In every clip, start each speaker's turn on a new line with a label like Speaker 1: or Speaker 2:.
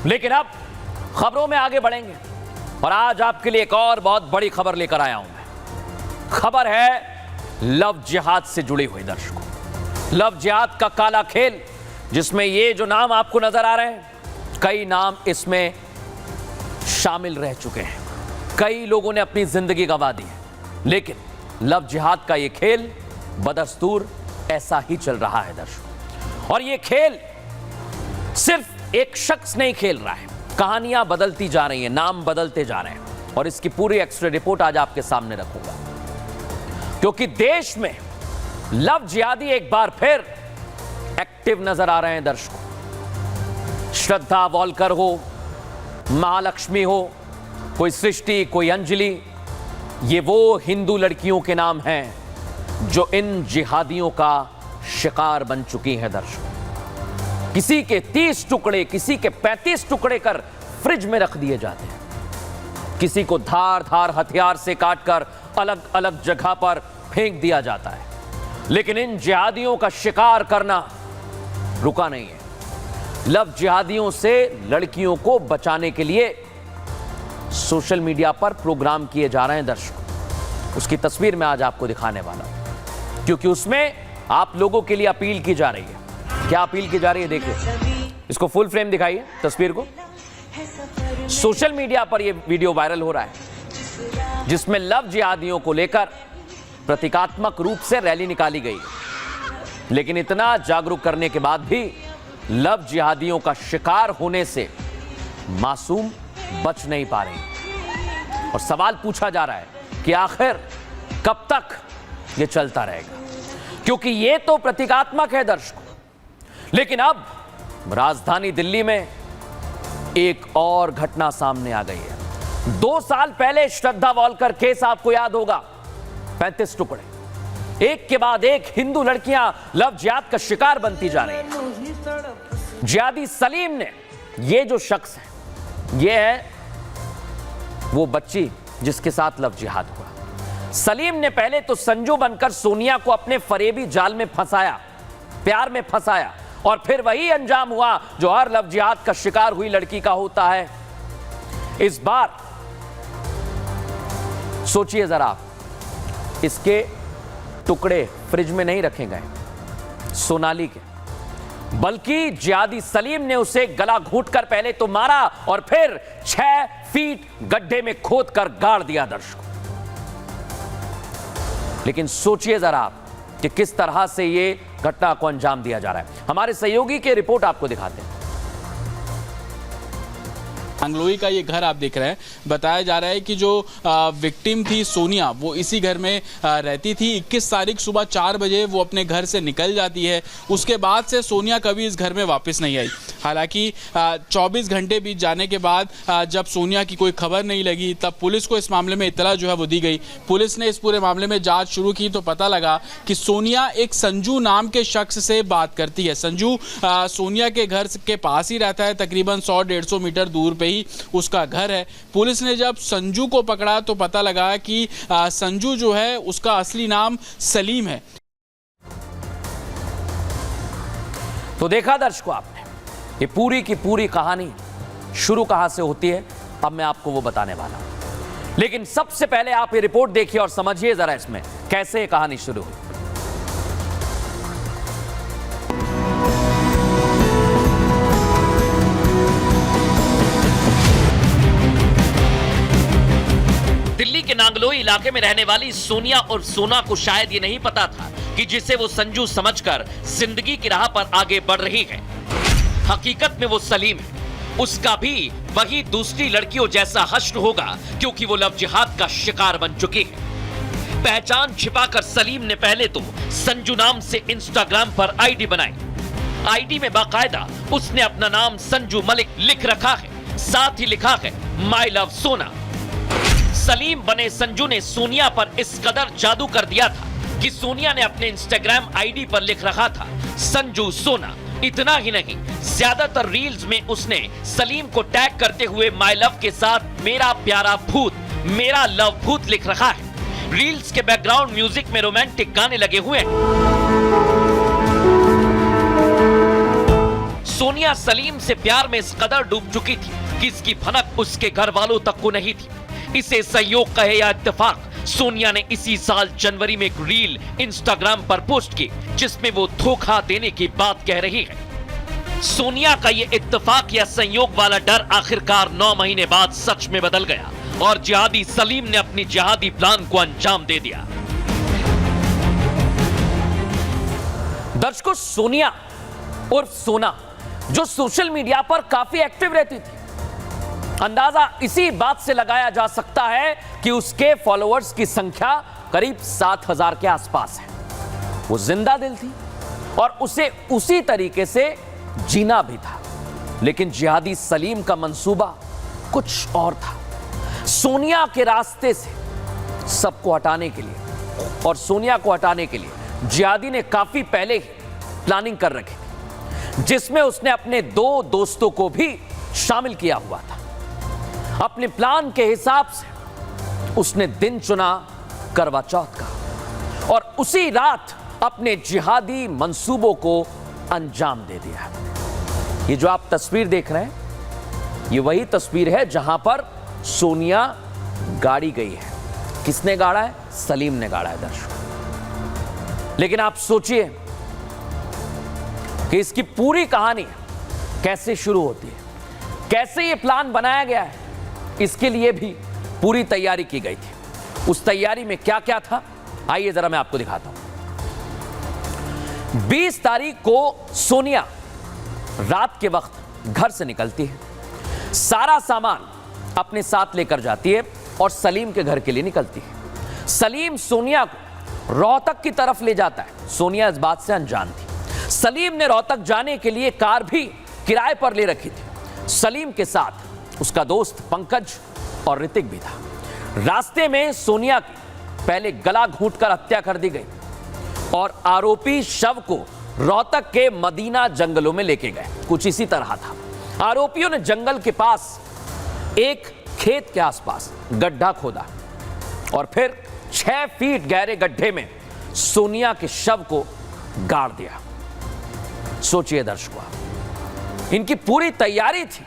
Speaker 1: लेकिन अब खबरों में आगे बढ़ेंगे और आज आपके लिए एक और बहुत बड़ी खबर लेकर आया हूं मैं। खबर है लव जिहाद से जुड़ी हुई दर्शकों। लव जिहाद का काला खेल, जिसमें ये जो नाम आपको नजर आ रहे हैं, कई नाम इसमें शामिल रह चुके हैं। कई लोगों ने अपनी जिंदगी गंवा दी है, लेकिन लव जिहाद का ये खेल बदस्तूर ऐसा ही चल रहा है दर्शकों। और ये खेल सिर्फ एक शख्स नहीं खेल रहा है, कहानियां बदलती जा रही हैं, नाम बदलते जा रहे हैं। और इसकी पूरी एक्स्ट्रा रिपोर्ट आज आपके सामने रखूंगा, क्योंकि देश में लव जिहादी एक बार फिर एक्टिव नजर आ रहे हैं दर्शकों। श्रद्धा वॉलकर हो, महालक्ष्मी हो, कोई सृष्टि, कोई अंजलि, ये वो हिंदू लड़कियों के नाम हैं जो इन जिहादियों का शिकार बन चुकी हैं दर्शकों। किसी के 30 टुकड़े, किसी के 35 टुकड़े कर फ्रिज में रख दिए जाते हैं। किसी को धार धार हथियार से काटकर अलग अलग जगह पर फेंक दिया जाता है। लेकिन इन जिहादियों का शिकार करना रुका नहीं है। लव जिहादियों से लड़कियों को बचाने के लिए सोशल मीडिया पर प्रोग्राम किए जा रहे हैं दर्शकों। उसकी तस्वीर मैं आज आपको दिखाने वाला हूं, क्योंकि उसमें आप लोगों के लिए अपील की जा रही है। क्या अपील की जा रही है, देखिए। इसको फुल फ्रेम दिखाइए तस्वीर को। सोशल मीडिया पर यह वीडियो वायरल हो रहा है, जिसमें लव जिहादियों को लेकर प्रतीकात्मक रूप से रैली निकाली गई। लेकिन इतना जागरूक करने के बाद भी लव जिहादियों का शिकार होने से मासूम बच नहीं पा रही। और सवाल पूछा जा रहा है कि आखिर कब तक यह चलता रहेगा, क्योंकि यह तो प्रतीकात्मक है दर्शकों। लेकिन अब राजधानी दिल्ली में एक और घटना सामने आ गई है। 2 साल पहले श्रद्धा वॉलकर केस आपको याद होगा। 35 टुकड़े, एक के बाद एक हिंदू लड़कियां लव जिहाद का शिकार बनती जा रही हैं। जिहादी सलीम ने, ये जो शख्स है, ये है वो बच्ची जिसके साथ लव जिहाद हुआ। सलीम ने पहले तो संजू बनकर सोनिया को अपने फरेबी जाल में फंसाया, प्यार में फंसाया, और फिर वही अंजाम हुआ जो हर लव जिहाद का शिकार हुई लड़की का होता है। इस बार सोचिए जरा, इसके टुकड़े फ्रिज में नहीं रखे गए सोनाली के, बल्कि जिहादी सलीम ने उसे गला घोंटकर पहले तो मारा और फिर 6 फीट गड्ढे में खोदकर गाड़ दिया दर्शकों। लेकिन सोचिए जरा आप कि किस तरह से यह घटना को अंजाम दिया जा रहा है। हमारे सहयोगी की रिपोर्ट आपको दिखाते हैं।
Speaker 2: अंगलोई का ये घर आप देख रहे हैं। बताया जा रहा है कि जो विक्टिम थी सोनिया, वो इसी घर में रहती थी। 21 तारीख सुबह 4 बजे वो अपने घर से निकल जाती है। उसके बाद से सोनिया कभी इस घर में वापस नहीं आई। हालांकि 24 घंटे बीत जाने के बाद जब सोनिया की कोई खबर नहीं लगी, तब पुलिस को इस मामले में इत्तला जो है वो दी गई। पुलिस ने इस पूरे मामले में जाँच शुरू की तो पता लगा कि सोनिया एक संजू नाम के शख्स से बात करती है। संजू सोनिया के घर के पास ही रहता है, तकरीबन 100-150 मीटर दूर पे ही उसका घर है। पुलिस ने जब संजू को पकड़ा तो पता लगा कि संजू जो है उसका असली नाम सलीम है।
Speaker 1: तो देखा दर्शकों आपने, ये पूरी की पूरी कहानी शुरू कहां से होती है, अब मैं आपको वो बताने वाला हूं। लेकिन सबसे पहले आप ये रिपोर्ट देखिए और समझिए जरा इसमें कैसे ये कहानी शुरू हुई। दिल्ली के नांगलोई इलाके में रहने वाली सोनिया और सोना को शायद ये नहीं पता था कि जिसे वो संजू समझकर जिंदगी की राह पर आगे बढ़ रही है, हकीकत में वो सलीम है। उसका भी वही दूसरी लड़कियों जैसा हश्र होगा, क्योंकि वो लव जिहाद का शिकार बन चुकी है। पहचान छिपाकर सलीम ने पहले तो संजू नाम से इंस्टाग्राम पर आईडी बनाई। आईडी में बाकायदा उसने अपना नाम संजू मलिक लिख रखा है, साथ ही लिखा है माई लव सोना। सलीम बने संजू ने सोनिया पर इस कदर जादू कर दिया था कि सोनिया ने अपने इंस्टाग्राम आईडी पर लिख रखा था संजू सोना। इतना ही नहीं, ज्यादातर रील्स में उसने सलीम को टैग करते हुए माय लव के साथ मेरा प्यारा भूत, मेरा लव भूत लिख रखा है। रील्स के बैकग्राउंड म्यूजिक में रोमांटिक गाने लगे हुए हैं। सोनिया सलीम से प्यार में इस कदर डूब चुकी थी कि इसकी भनक उसके घर वालों तक को नहीं थी। इसे संयोग कहे या इत्तेफाक, सोनिया ने इसी साल जनवरी में एक रील इंस्टाग्राम पर पोस्ट की जिसमें वो धोखा देने की बात कह रही है। सोनिया का ये इत्तेफाक या संयोग वाला डर आखिरकार 9 महीने बाद सच में बदल गया और जिहादी सलीम ने अपनी जिहादी प्लान को अंजाम दे दिया। दर्शकों, सोनिया उर्फ सोना जो सोशल मीडिया पर काफी एक्टिव रहती थी, अंदाजा इसी बात से लगाया जा सकता है कि उसके फॉलोअर्स की संख्या करीब 7,000 के आसपास है। वो जिंदा दिल थी और उसे उसी तरीके से जीना भी था, लेकिन जिहादी सलीम का मंसूबा कुछ और था। सोनिया के रास्ते से सबको हटाने के लिए और सोनिया को हटाने के लिए जिहादी ने काफी पहले ही प्लानिंग कर रखी थी, जिसमें उसने अपने 2 दोस्तों को भी शामिल किया हुआ था। अपने प्लान के हिसाब से उसने दिन चुना करवा चौथ का और उसी रात अपने जिहादी मंसूबों को अंजाम दे दिया। ये जो आप तस्वीर देख रहे हैं, ये वही तस्वीर है जहां पर सोनिया गाड़ी गई है। किसने गाड़ा है? सलीम ने गाड़ा है दर्शकों। लेकिन आप सोचिए कि इसकी पूरी कहानी कैसे शुरू होती है, कैसे ये प्लान बनाया गया है। इसके लिए भी पूरी तैयारी की गई थी। उस तैयारी में क्या क्या था, आइए जरा मैं आपको दिखाता हूं। 20 तारीख को सोनिया रात के वक्त घर से निकलती है, सारा सामान अपने साथ लेकर जाती है और सलीम के घर के लिए निकलती है। सलीम सोनिया को रोहतक की तरफ ले जाता है। सोनिया इस बात से अनजान थी। सलीम ने रोहतक जाने के लिए कार भी किराए पर ले रखी थी। सलीम के साथ उसका दोस्त पंकज और ऋतिक भी था। रास्ते में सोनिया की पहले गला घूंटकर हत्या कर दी गई और आरोपी शव को रोहतक के मदीना जंगलों में लेके गए। कुछ इसी तरह था। आरोपियों ने जंगल के पास एक खेत के आसपास गड्ढा खोदा और फिर 6 फीट गहरे गड्ढे में सोनिया के शव को गाड़ दिया। सोचिए दर्शकों, इनकी पूरी तैयारी थी,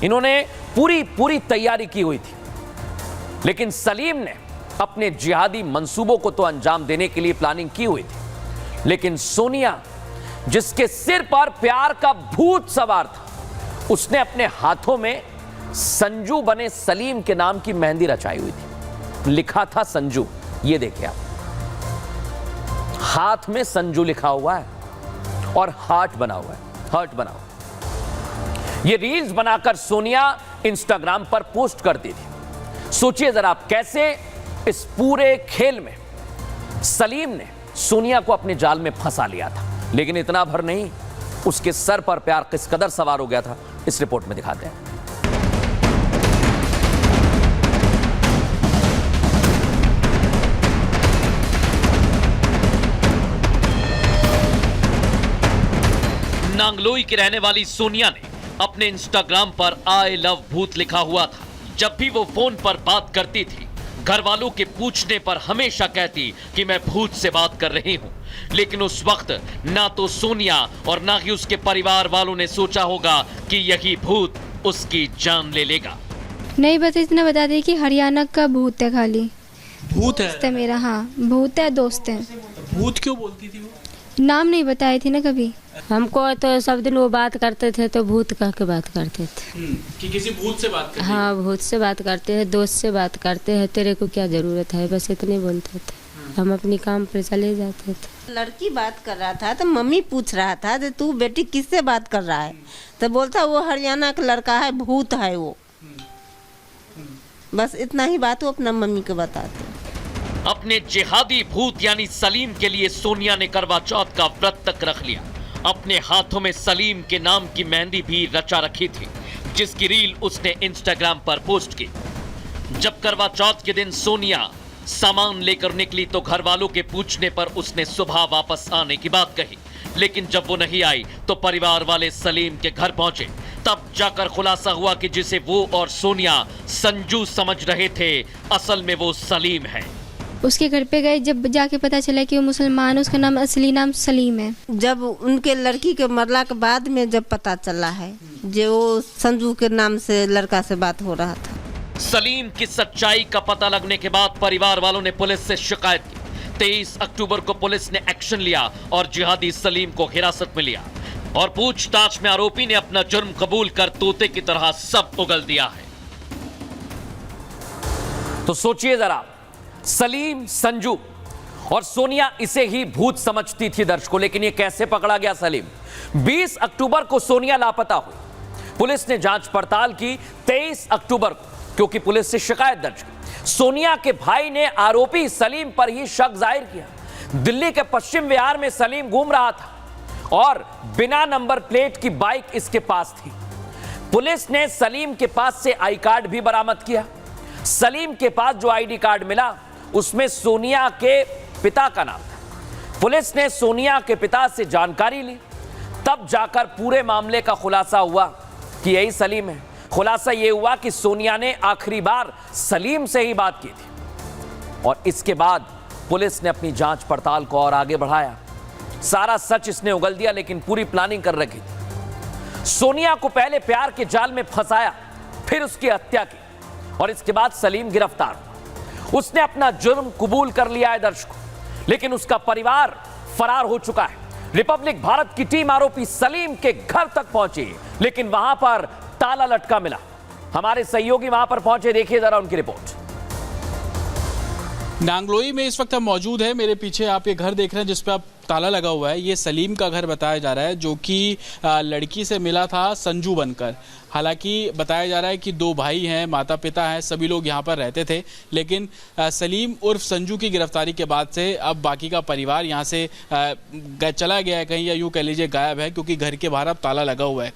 Speaker 1: इन्होंने पूरी तैयारी की हुई थी, लेकिन सलीम ने अपने जिहादी मंसूबों को तो अंजाम देने के लिए प्लानिंग की हुई थी, लेकिन सोनिया जिसके सिर पर प्यार का भूत सवार था, उसने अपने हाथों में संजू बने सलीम के नाम की मेहंदी रचाई हुई थी। लिखा था संजू, ये देखिए आप, हाथ में संजू लिखा हुआ है और हार्ट बना हुआ है, हार्ट बना हुआ। ये रील्स बनाकर सोनिया इंस्टाग्राम पर पोस्ट करती थी। सोचिए जरा आप, कैसे इस पूरे खेल में सलीम ने सोनिया को अपने जाल में फंसा लिया था। लेकिन इतना भर नहीं, उसके सर पर प्यार किस कदर सवार हो गया था, इस रिपोर्ट में दिखाते हैं। नांगलोई की रहने वाली सोनिया ने अपने इंस्टाग्राम पर आई लव भूत लिखा हुआ था। जब भी वो फोन पर बात करती थी, घर वालों के पूछने पर हमेशा कहती कि मैं भूत से बात कर रही हूँ। लेकिन उस वक्त ना तो सोनिया और ना ही उसके परिवार वालों ने सोचा होगा कि यही भूत उसकी जान ले लेगा।
Speaker 3: नहीं, बस इतना बता दी कि हरियाणा का भूत है। खाली
Speaker 2: भूत है?
Speaker 3: दोस्त है मेरा। हाँ, भूत है, दोस्त है।
Speaker 2: भूत क्यों बोलती थी वो?
Speaker 3: नाम नहीं बताई थी ना कभी।
Speaker 4: हमको तो सब दिन वो बात करते थे तो भूत कह के बात करते थे।
Speaker 2: कि किसी भूत से बात करती?
Speaker 4: हाँ, भूत से बात करते हैं, दोस्त से बात करते हैं, तेरे को क्या जरूरत है, बस इतने बोलते थे। हम अपनी काम पर चले जाते थे।
Speaker 5: लड़की बात कर रहा था तो मम्मी पूछ रहा था कि तू बेटी किससे बात कर रहा है, तो बोलता वो हरियाणा का लड़का है, भूत है वो। बस इतना ही बात वो अपना मम्मी को बताते।
Speaker 1: अपने जिहादी भूत यानी सलीम के लिए सोनिया ने करवा चौथ का व्रत तक रख लिया। अपने हाथों में सलीम के नाम की मेहंदी भी रचा रखी थी, जिसकी रील उसने इंस्टाग्राम पर पोस्ट की। जब करवा चौथ के दिन सोनिया सामान लेकर निकली तो घर वालों के पूछने पर उसने सुबह वापस आने की बात कही, लेकिन जब वो नहीं आई तो परिवार वाले सलीम के घर पहुंचे। तब जाकर खुलासा हुआ कि जिसे वो और सोनिया संजू समझ रहे थे, असल में वो सलीम है।
Speaker 3: उसके घर पे गए, जब जाके पता चला कि वो मुसलमान है, उसका नाम असली नाम सलीम है।
Speaker 5: जब उनके लड़की के मरला के बाद में जब पता चला है जो वो संजू के नाम से लड़का से बात हो रहा था।
Speaker 1: सलीम की सच्चाई का पता लगने के बाद परिवार वालों ने पुलिस से शिकायत की। 23 अक्टूबर को पुलिस ने एक्शन लिया और जिहादी सलीम को हिरासत में लिया और पूछताछ में आरोपी ने अपना जुर्म कबूल कर तोते की तरह सब उगल दिया है। तो सोचिए जरा, सलीम, संजू और सोनिया इसे ही भूत समझती थी दर्शकों, लेकिन ये कैसे पकड़ा गया सलीम? 20 अक्टूबर को सोनिया लापता हुई। पुलिस ने जांच पड़ताल की 23 अक्टूबर को, क्योंकि पुलिस से शिकायत दर्ज की। सोनिया के भाई ने आरोपी सलीम पर ही शक जाहिर किया। दिल्ली के पश्चिम विहार में सलीम घूम रहा था और बिना नंबर प्लेट की बाइक इसके पास थी। पुलिस ने सलीम के पास से आई कार्ड भी बरामद किया। सलीम के पास जो आईडी कार्ड मिला उसमें सोनिया के पिता का नाम था। पुलिस ने सोनिया के पिता से जानकारी ली, तब जाकर पूरे मामले का खुलासा हुआ कि यही सलीम है। खुलासा यह हुआ कि सोनिया ने आखिरी बार सलीम से ही बात की थी और इसके बाद पुलिस ने अपनी जांच पड़ताल को और आगे बढ़ाया। सारा सच इसने उगल दिया, लेकिन पूरी प्लानिंग कर रखी थी। सोनिया को पहले प्यार के जाल में फंसाया, फिर उसकी हत्या की और इसके बाद सलीम गिरफ्तार हुआ। उसने अपना जुर्म कबूल कर लिया है दर्शकों, लेकिन उसका परिवार फरार हो चुका है। रिपब्लिक भारत की टीम आरोपी सलीम के घर तक पहुंची, लेकिन वहां पर ताला लटका मिला। हमारे सहयोगी वहां पर पहुंचे, देखिए जरा उनकी रिपोर्ट।
Speaker 2: नांगलोई में इस वक्त हम मौजूद है। मेरे पीछे आप ये घर देख रहे हैं जिस पे आप ताला लगा हुआ है। ये सलीम का घर बताया जा रहा है, जो कि लड़की से मिला था संजू बनकर। हालांकि बताया जा रहा है कि 2 भाई हैं, माता पिता हैं, सभी लोग यहाँ पर रहते थे। लेकिन सलीम उर्फ संजू की गिरफ्तारी के बाद से अब बाकी का परिवार यहाँ से चला गया है कहीं, या यूँ कह लीजिए गायब है, क्योंकि घर के बाहर अब ताला लगा हुआ है।